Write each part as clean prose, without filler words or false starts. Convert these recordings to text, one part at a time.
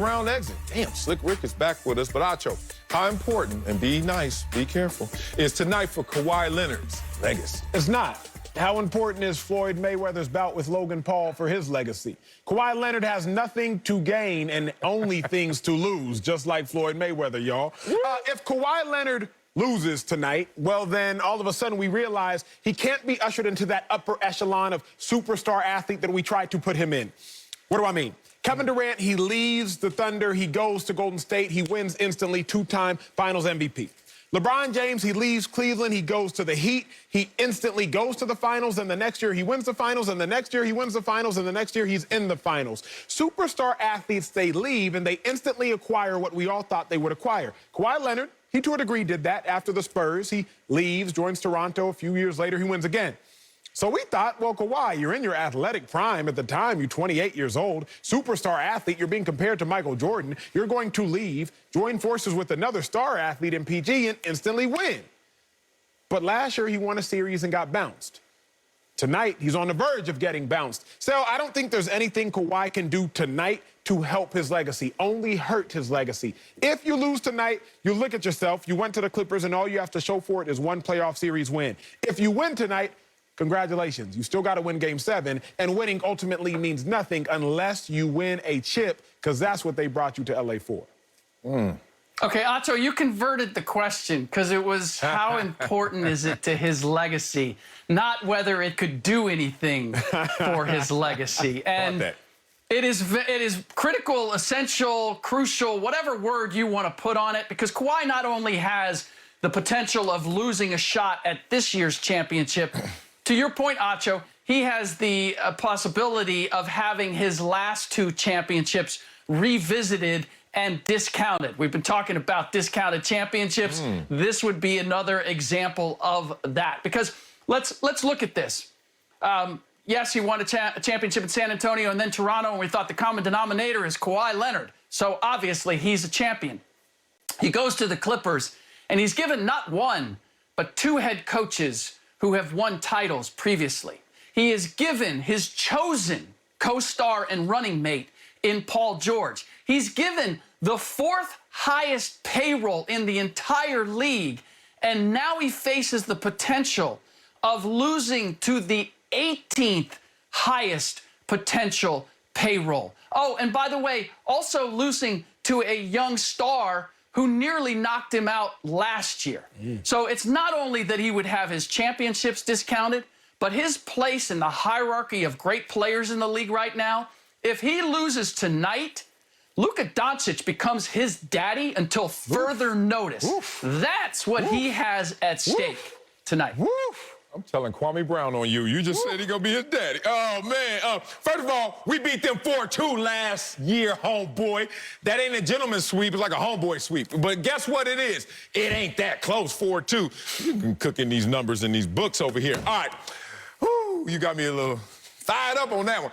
round exit. Damn, Slick Rick is back with us. But Acho, how important, and be nice, be careful, is tonight for Kawhi Leonard's legacy? It's not. How important is Floyd Mayweather's bout with Logan Paul for his legacy? Kawhi Leonard has nothing to gain and only things to lose, just like Floyd Mayweather, y'all. If Kawhi Leonard loses tonight, well, then all of a sudden we realize he can't be ushered into that upper echelon of superstar athlete that we tried to put him in. What do I mean? Kevin Durant, he leaves the Thunder, he goes to Golden State, he wins instantly, two-time Finals MVP. LeBron James, he leaves Cleveland, he goes to the Heat, he instantly goes to the Finals, and the next year he wins the Finals, and the next year he wins the Finals, and the next year he's in the Finals. Superstar athletes, they leave, and they instantly acquire what we all thought they would acquire. Kawhi Leonard, he to a degree did that after the Spurs. He leaves, joins Toronto. A few years later, he wins again. So we thought, well, Kawhi, you're in your athletic prime at the time. You're 28 years old, superstar athlete. You're being compared to Michael Jordan. You're going to leave, join forces with another star athlete in PG, and instantly win. But last year, he won a series and got bounced. Tonight, he's on the verge of getting bounced. So I don't think there's anything Kawhi can do tonight to help his legacy, only hurt his legacy. If you lose tonight, you look at yourself. You went to the Clippers, and all you have to show for it is one playoff series win. If you win tonight, congratulations. You still got to win Game 7, and winning ultimately means nothing unless you win a chip, because that's what they brought you to L.A. for. Okay, Acho, you converted the question because it was how important is it to his legacy, not whether it could do anything for his legacy. And it is critical, essential, crucial, whatever word you want to put on it, because Kawhi not only has the potential of losing a shot at this year's championship, to your point, Acho, he has the possibility of having his last two championships revisited and discounted. We've been talking about discounted championships. This would be another example of that. Because let's look at this. Yes, he won a championship in San Antonio and then Toronto, and we thought the common denominator is Kawhi Leonard. So obviously he's a champion. He goes to the Clippers, and he's given not one, but two head coaches who have won titles previously. He is given his chosen co-star and running mate in Paul George. He's given the fourth highest payroll in the entire league, and now he faces the potential of losing to the 18th highest potential payroll. Oh, and by the way, also losing to a young star who nearly knocked him out last year. So it's not only that he would have his championships discounted, but his place in the hierarchy of great players in the league right now. If he loses tonight, Luka Doncic becomes his daddy until further notice. That's what he has at stake tonight. I'm telling Kwame Brown on you. You just said he gonna be his daddy. Oh, man. First of all, we beat them 4-2 last year, homeboy. That ain't a gentleman's sweep. It's like a homeboy sweep. But guess what it is? It ain't that close, 4-2. You can cook in these numbers in these books over here. All right. Whew, you got me a little fired up on that one.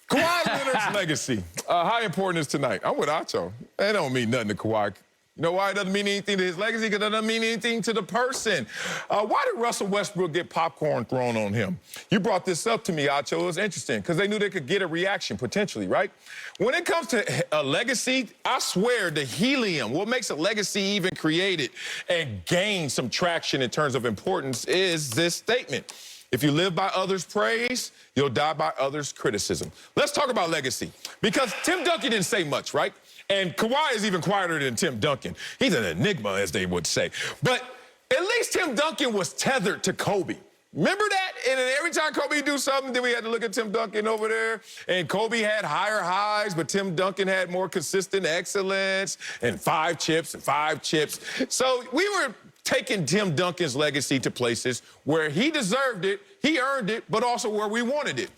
Kawhi Leonard's legacy. How important is tonight? I'm with Acho. That don't mean nothing to Kawhi. You know why it doesn't mean anything to his legacy? Because it doesn't mean anything to the person. Why did Russell Westbrook get popcorn thrown on him? You brought this up to me, Acho. It was interesting because they knew they could get a reaction, potentially, right? When it comes to a legacy, I swear the helium, what makes a legacy even created and gain some traction in terms of importance is this statement. If you live by others' praise, you'll die by others' criticism. Let's talk about legacy. Because Tim Duncan didn't say much, right? And Kawhi is even quieter than Tim Duncan. He's an enigma, as they would say. But at least Tim Duncan was tethered to Kobe. Remember that? And every time Kobe do something, then we had to look at Tim Duncan over there. And Kobe had higher highs, but Tim Duncan had more consistent excellence and 5 chips and 5 chips. So we were taking Tim Duncan's legacy to places where he deserved it, he earned it, but also where we wanted it.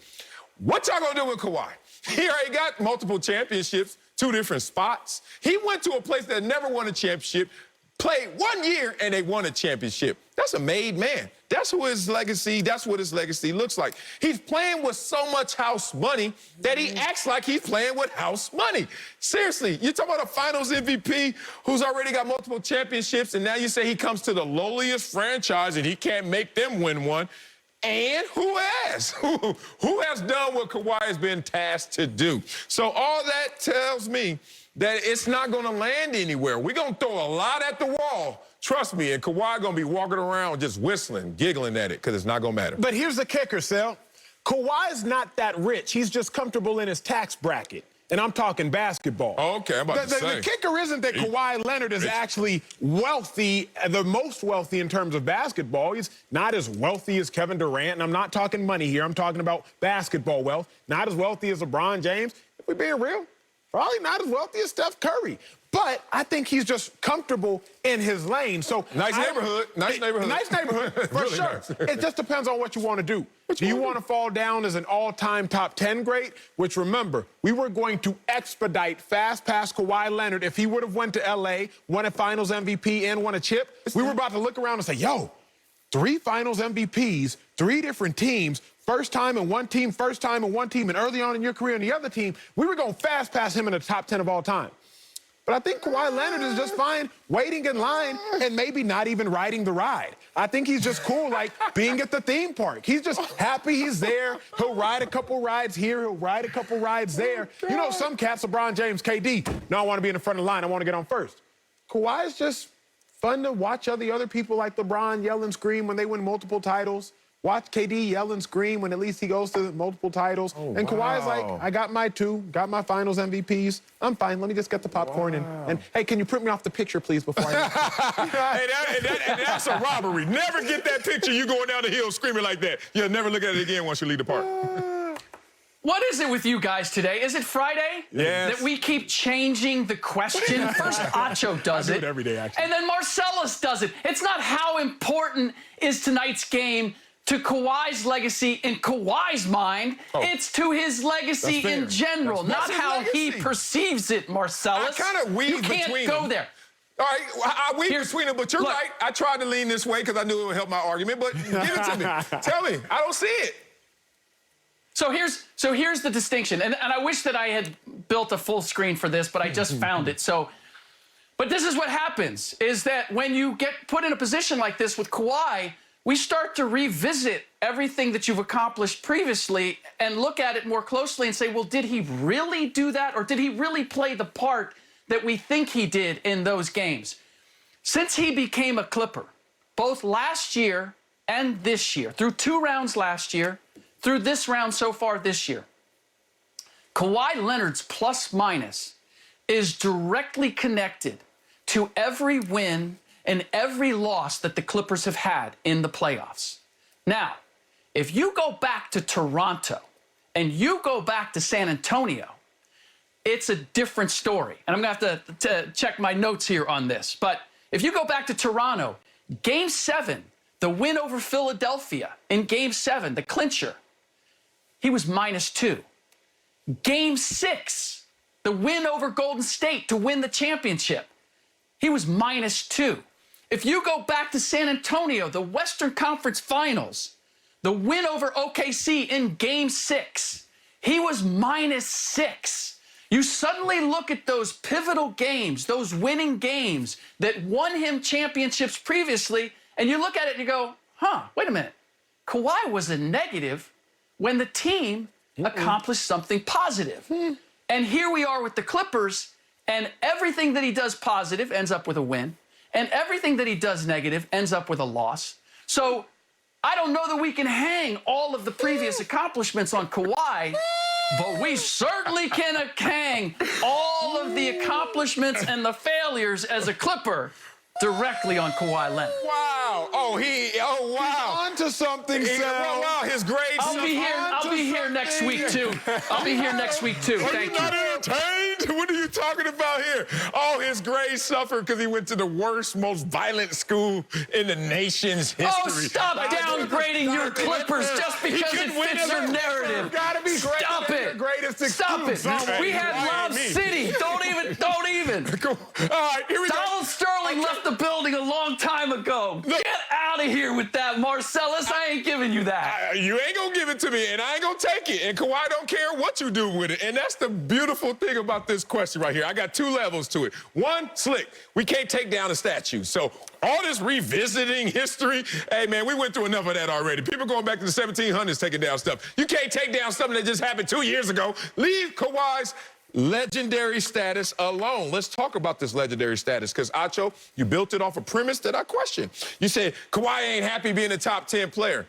What y'all gonna do with Kawhi? He already got multiple championships, 2 different spots. He went to a place that never won a championship, played 1 year, and they won a championship. That's a made man. That's what his legacy looks like. He's playing with so much house money that he acts like he's playing with house money. Seriously, you're talking about a finals MVP who's already got multiple championships, and now you say he comes to the lowliest franchise and he can't make them win one. And who has? Who has done what Kawhi has been tasked to do? So all that tells me that it's not going to land anywhere. We're going to throw a lot at the wall. Trust me, and Kawhi going to be walking around just whistling, giggling at it, because it's not going to matter. But here's the kicker, Sel. Kawhi's not that rich. He's just comfortable in his tax bracket. And I'm talking basketball. Oh, okay, I'm about to say. The kicker isn't that Kawhi Leonard is actually wealthy, the most wealthy in terms of basketball. He's not as wealthy as Kevin Durant, and I'm not talking money here. I'm talking about basketball wealth. Not as wealthy as LeBron James. If we're being real, probably not as wealthy as Steph Curry. But I think he's just comfortable in his lane. So Nice neighborhood, for Really sure. nice. It just depends on what you want to do. Do you want to fall down as an all-time top 10 great? Which, remember, we were going to expedite fast past Kawhi Leonard. If he would have went to L.A., won a Finals MVP, and won a chip, we were about to look around and say, yo, 3 Finals MVPs, 3 different teams, first time in one team, first time in one team, and early on in your career in the other team, we were going to fast pass him in the top 10 of all time. But I think Kawhi Leonard is just fine waiting in line and maybe not even riding the ride. I think he's just cool, like being at the theme park. He's just happy he's there. He'll ride a couple rides here. He'll ride a couple rides there. You know, some cats, LeBron James, KD, no, I want to be in the front of the line. I want to get on first. Kawhi is just fun to watch other people like LeBron yell and scream when they win multiple titles. Watch KD yell and scream when at least he goes to multiple titles. Oh, and Kawhi's like, I got my 2, got my Finals MVPs. I'm fine. Let me just get the popcorn and hey, can you print me off the picture, please, before I... Hey, that's a robbery. Never get that picture you going down the hill screaming like that. You'll never look at it again once you leave the park. What is it with you guys today? Is it Friday? Yes. That we keep changing the question? First, Acho does I do it every day, actually. And then Marcellus does it. It's not how important is tonight's game to Kawhi's legacy in Kawhi's mind. Oh. It's to his legacy in general, not his how he legacy. perceives it, Marcellus. I kind of weave You can't between go them. there. All right, I weave between them, but you're look. right. I tried to lean this way because I knew it would help my argument, but give it to me. Tell me. I don't see it. So here's the distinction, and I wish that I had built a full screen for this, but I just found it. But this is what happens, is that when you get put in a position like this with Kawhi, we start to revisit everything that you've accomplished previously and look at it more closely and say, well, did he really do that? Or did he really play the part that we think he did in those games? Since he became a Clipper, both last year and this year, through 2 rounds last year, through this round so far this year, Kawhi Leonard's plus-minus is directly connected to every win and every loss that the Clippers have had in the playoffs. Now, if you go back to Toronto and you go back to San Antonio, it's a different story. And I'm going to have to check my notes here on this. But if you go back to Toronto, Game 7, the win over Philadelphia in Game 7, the clincher, he was -2. Game 6, the win over Golden State to win the championship, he was -2. If you go back to San Antonio, the Western Conference Finals, the win over OKC in Game 6, he was -6. You suddenly look at those pivotal games, those winning games that won him championships previously, and you look at it and you go, wait a minute. Kawhi was a negative when the team accomplished something positive. And here we are with the Clippers, and everything that he does positive ends up with a win. And everything that he does negative ends up with a loss. So I don't know that we can hang all of the previous accomplishments on Kawhi, but we certainly can hang all of the accomplishments and the failures as a Clipper directly on Kawhi Leonard. Wow. Wow. On to something, Sal. Wow, his grades. I'll be here next week too. I'll be here next week too. Are Thank you not entertained? What are you talking about here? Oh, his grades suffered because he went to the worst, most violent school in the nation's history. Oh, stop downgrading your Clippers just because it fits your narrative. Gotta be great. Stop it. Stop it. We had Lob City. Don't even. All right, here we go. Donald Sterling left the building a long time ago. Get out of here with that, Marcellus. I ain't giving you that. You ain't gonna give it to me, and I ain't gonna take it. And Kawhi don't care what you do with it. And that's the beautiful thing about this question right here. I got 2 levels to it. One, slick. We can't take down a statue. So all this revisiting history, hey, man, we went through enough of that already. People going back to the 1700s taking down stuff. You can't take down something that just happened 2 years ago. Leave Kawhi's legendary status alone. Let's talk about this legendary status, because, Acho, you built it off a premise that I question. You said Kawhi ain't happy being a top 10 player.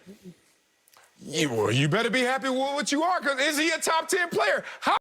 You better be happy with what you are, because is he a top 10 player? How